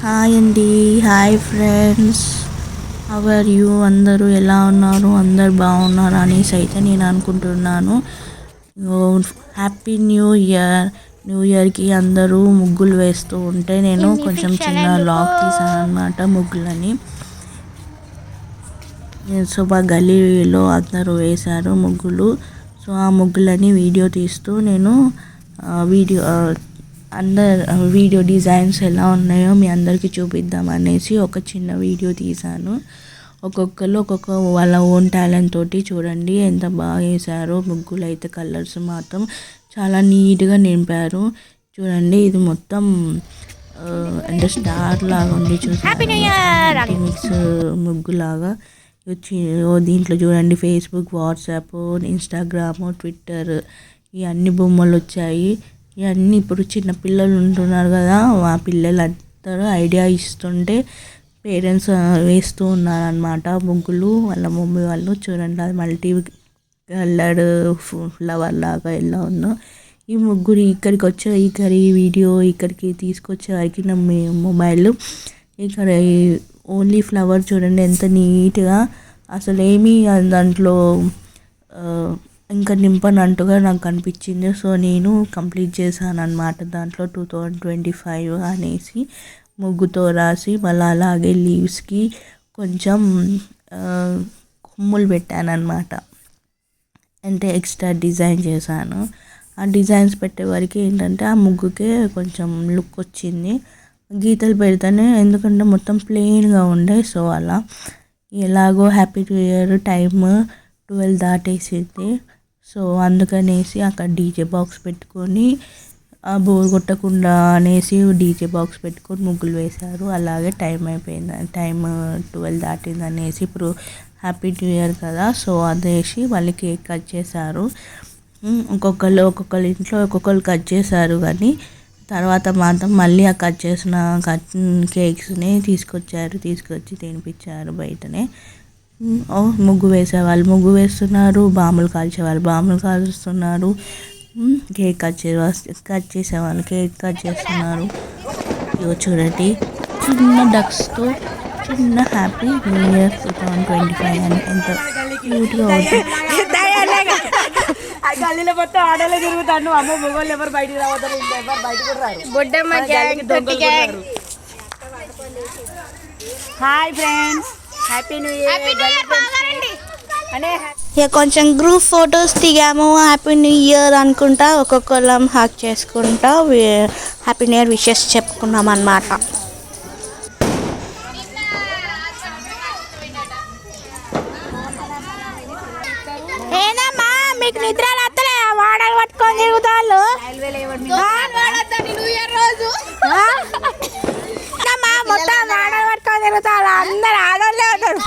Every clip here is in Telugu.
హాయ్ అండి, hi friends. How are you? అందరూ ఎలా ఉన్నారు? అందరు బాగున్నారు అనేసి అయితే నేను అనుకుంటున్నాను. Happy new year. న్యూ ఇయర్కి అందరూ ముగ్గులు వేస్తూ ఉంటే నేను కొంచెం చిన్న లాగ్ తీసాను అనమాట ముగ్గులని. సో మా గల్లీలో అందరూ వేశారు ముగ్గులు. సో ఆ ముగ్గులని వీడియో తీస్తూ నేను వీడియో డిజైన్స్ ఎలా ఉన్నాయో మీ అందరికీ చూపిద్దాం అనేసి ఒక చిన్న వీడియో తీశాను. ఒక్కొక్కరు ఒక్కొక్క వాళ్ళ ఓన్ టాలెంట్ తోటి చూడండి ఎంత బాగా వేశారో. ముగ్గులు అయితే కలర్స్ మాత్రం చాలా నీట్గా నింపారు. చూడండి ఇది మొత్తం అంటే స్టార్ లాగా ఉంది, చూసారు మిక్స్ ముగ్గులాగా. దీంట్లో చూడండి ఫేస్బుక్, వాట్సాప్, ఇన్స్టాగ్రామ్, ట్విట్టర్ ఈ అన్ని బొమ్మలు వచ్చాయి. ఇవన్నీ ఇప్పుడు చిన్న పిల్లలు ఉంటున్నారు కదా, ఆ పిల్లలందరూ ఐడియా ఇస్తుంటే పేరెంట్స్ వేస్తూ ఉన్నారనమాట ముగ్గులు. వాళ్ళ మమ్మీ వాళ్ళు చూడండి అది మల్టీ కలర్డ్ ఫ్లవర్ లాగా ఎలా ఉందో. ఈ ముగ్గురు ఇక్కడికి వచ్చే ఈ వీడియో ఇక్కడికి తీసుకొచ్చేవారికి నా మొబైల్ ఇక్కడ ఓన్లీ ఫ్లవర్ చూడండి ఎంత నీట్గా, అసలు ఏమీ దాంట్లో ఇంకా నింపనట్టుగా నాకు అనిపించింది. సో నేను కంప్లీట్ చేశాను అనమాట దాంట్లో 2025 అనేసి ముగ్గుతో రాసి. మళ్ళీ అలాగే లీవ్స్కి కొంచెం కొమ్ములు పెట్టాను అనమాట, అంటే ఎక్స్ట్రా డిజైన్ చేశాను. ఆ డిజైన్స్ పెట్టే వరకు ఏంటంటే ఆ ముగ్గుకే కొంచెం లుక్ వచ్చింది. గీతలు పెడితేనే, ఎందుకంటే మొత్తం ప్లెయిన్గా ఉండే. సో అలా ఎలాగో హ్యాపీ న్యూ ఇయర్ టైమ్ 12 దాటేసింది. సో అందుకనేసి అక్కడ డీజే బాక్స్ పెట్టుకొని బోర్ కొట్టకుండా అనేసి డీజే బాక్స్ పెట్టుకొని ముగ్గులు వేశారు. అలాగే టైం అయిపోయింది, టైం 12 దాటింది అనేసి ఇప్పుడు హ్యాపీ న్యూ ఇయర్ కదా. సో అదేసి వాళ్ళు కేక్ కట్ చేశారు. ఒక్కొక్కరు ఇంట్లో ఒక్కొక్కరు కట్ చేశారు, కానీ తర్వాత మాత్రం మళ్ళీ ఆ కట్ చేసిన కేక్స్ని తీసుకొచ్చి తినిపించారు బయటనే. ముగ్గు వేసేవాళ్ళు ముగ్గు వేస్తున్నారు, బాంబులు కాల్చేవాళ్ళు బాంబులు కాల్చుతున్నారు, కేక్ కట్ చేసేవాళ్ళు కేక్ కట్ చేస్తున్నారు. ఇవో చూడండి చిన్న డక్స్తో చిన్న హ్యాపీ న్యూ ఇయర్ 2025 అని ఎంత క్యూట్గా అవుతుంది. గల్లీలో మొత్తం ఆడలే తిరుగుతాను. అమ్మ మొగోళ్ళు ఎవరు బయటికి రావతారు, ఎవరు బయటకు కూడా రారు. Hi friends, happy new year. ఇక కొంచెం గ్రూప్ ఫొటోస్ దిగాము. హ్యాపీ న్యూ ఇయర్ అనుకుంటా ఒక్కొక్కళ్ళం హాక్ చేసుకుంటా హ్యాపీ న్యూ ఇయర్ విషెస్ చెప్పుకున్నాం అన్నమాట. ఏదమ్మా మీకు నిద్ర రాత్రలే వాడలు పట్టుకొని తిరుగుతాళ్ళు మొత్తం వాడలు పట్టుకొని తిరుగుతాళ్ళు. అందరు ఆడోళ్ళే ఉన్నారు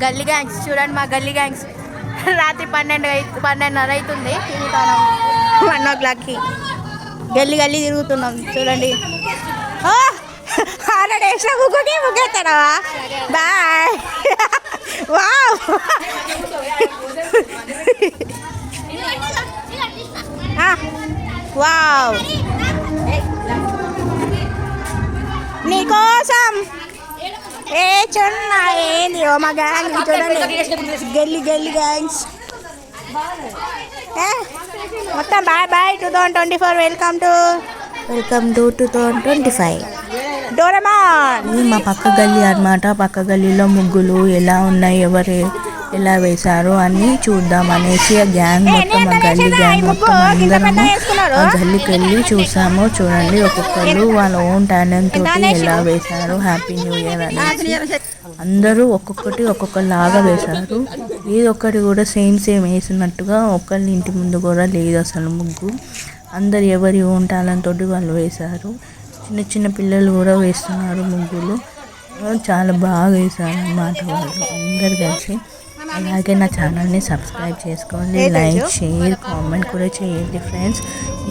గల్లీ గ్యాంగ్స్ చూడండి. మా గల్లీ గ్యాంగ్స్ రాత్రి 12:30 అవుతుంది, 1 o'clockకి గల్లీ తిరుగుతున్నాం చూడండి. ఆడేసిన ముగ్గుకి ముగ్గెత్తాడా? బాయ్. వావ్ వావ్ నీకోసం ఏ చిన్న ఏంది మా గ్యాంగ్ చూడండి. గల్లీ గ్యాంగ్స్ మొత్తం బాయ్ 2024. Welcome to 2025 Doraemon. ఇది మా పక్క గల్లీ అన్నమాట. పక్క గల్లీలో ముగ్గులు ఎలా ఉన్నాయి, ఎవరు ఎలా వేశారు అని చూద్దాం అనేసి ఆ గ్యాంగ్ మొత్తం, ఆ గల్లీ గ్యాంగ్ మొత్తం అందరము ఆ గల్లీకి వెళ్ళి చూసాము. చూడండి ఒక్కొక్కరు వాళ్ళ ఓన్ టాలెంట్ తోటి ఎలా వేశారు హ్యాపీ న్యూ ఇయర్ అనేసి. అందరూ ఒక్కొక్కలాగా వేశారు. ఏది ఒక్కటి కూడా సేమ్ వేసినట్టుగా ఒకళ్ళ ఇంటి ముందు కూడా లేదు అసలు ముగ్గు. అందరు ఎవరి ఓన్ టాలెంట్ తోటి వాళ్ళు వేశారు. చిన్న పిల్లలు కూడా వేస్తున్నారు ముగ్గులు. చాలా బాగా వేశారు అన్నమాట వాళ్ళు అందరు కలిసి. అలాగే నా ఛానల్ని సబ్స్క్రైబ్ చేసుకోండి, లైక్ షేర్ కామెంట్ కూడా చేయండి ఫ్రెండ్స్.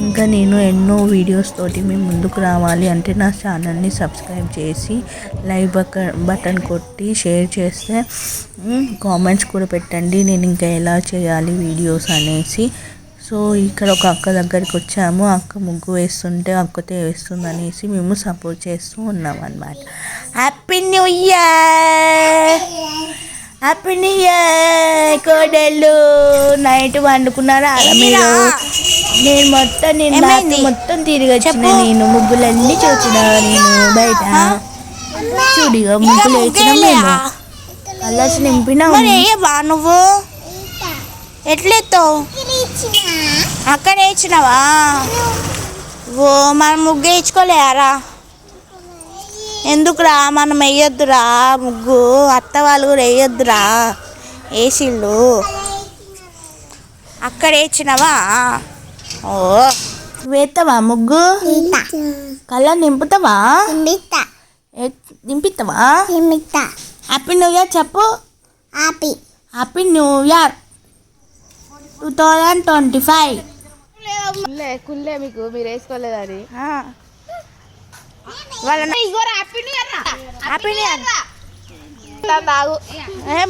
ఇంకా నేను ఎన్నో వీడియోస్ తోటి మీ ముందుకు రావాలి అంటే నా ఛానల్ని సబ్స్క్రైబ్ చేసి లైక్ బటన్ కొట్టి షేర్ చేస్తే కామెంట్స్ కూడా పెట్టండి నేను ఇంకా ఎలా చేయాలి వీడియోస్ అనేసి. సో ఇక్కడ ఒక అక్క దగ్గరికి వచ్చాము, అక్క ముగ్గు వేస్తుంటే అక్కతే వేస్తుంది అనేసి మేము సపోర్ట్ చేస్తూ ఉన్నాం అన్నమాట. Happy new year, happy new year కోడళ్ళు. నైట్ వండుకున్నారా మీరు? నేను మొత్తం తిరిగి వచ్చిన, నేను ముగ్గులన్నీ చూసిన, నేను బయట చూడిగా ముగ్గులు వేసిన, మేము కలర్స్ నింపినా. నువ్వు ఎట్లెత్తావు? అక్కడ వేయించినావా? ఓ మనం ముగ్గు వేయించుకోలేరా? ఎందుకురా మనం వేయొద్దురా ముగ్గు? అత్త వాళ్ళు కూడా వేయొద్దురా, వేసిళ్ళు. అక్కడ వేయించినావా? ఓ వేస్తావా ముగ్గు? కలర్ నింపుతావా? నింపిస్తావా? హ్యాపీ న్యూ ఇయర్ చెప్పు. Happy new year 2025. కుల్లే మీకు, మీరు వేసుకోలేదని.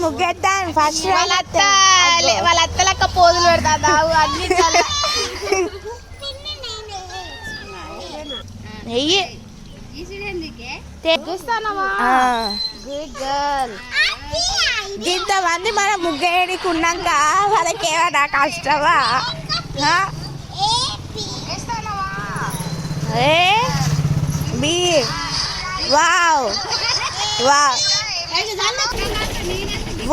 ముగ్గేద్దాం ఫస్ట్. వాళ్ళ అత్తలక్క పోజులు పెడతా దాగు అన్ని ఇంతమంది మన ముగ్గేడికి ఉన్నాక వాళ్ళకేమన్నా కష్టమా? వావ్ వావ్,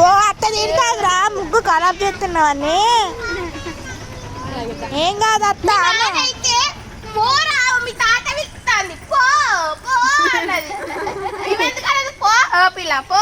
ఓ అత్త తింటారా ముగ్గు ఖరాబ్ చేస్తున్నావని? ఏం కాదు అత్త, మీ తాత విస్తాంది పో పిల్ల పో.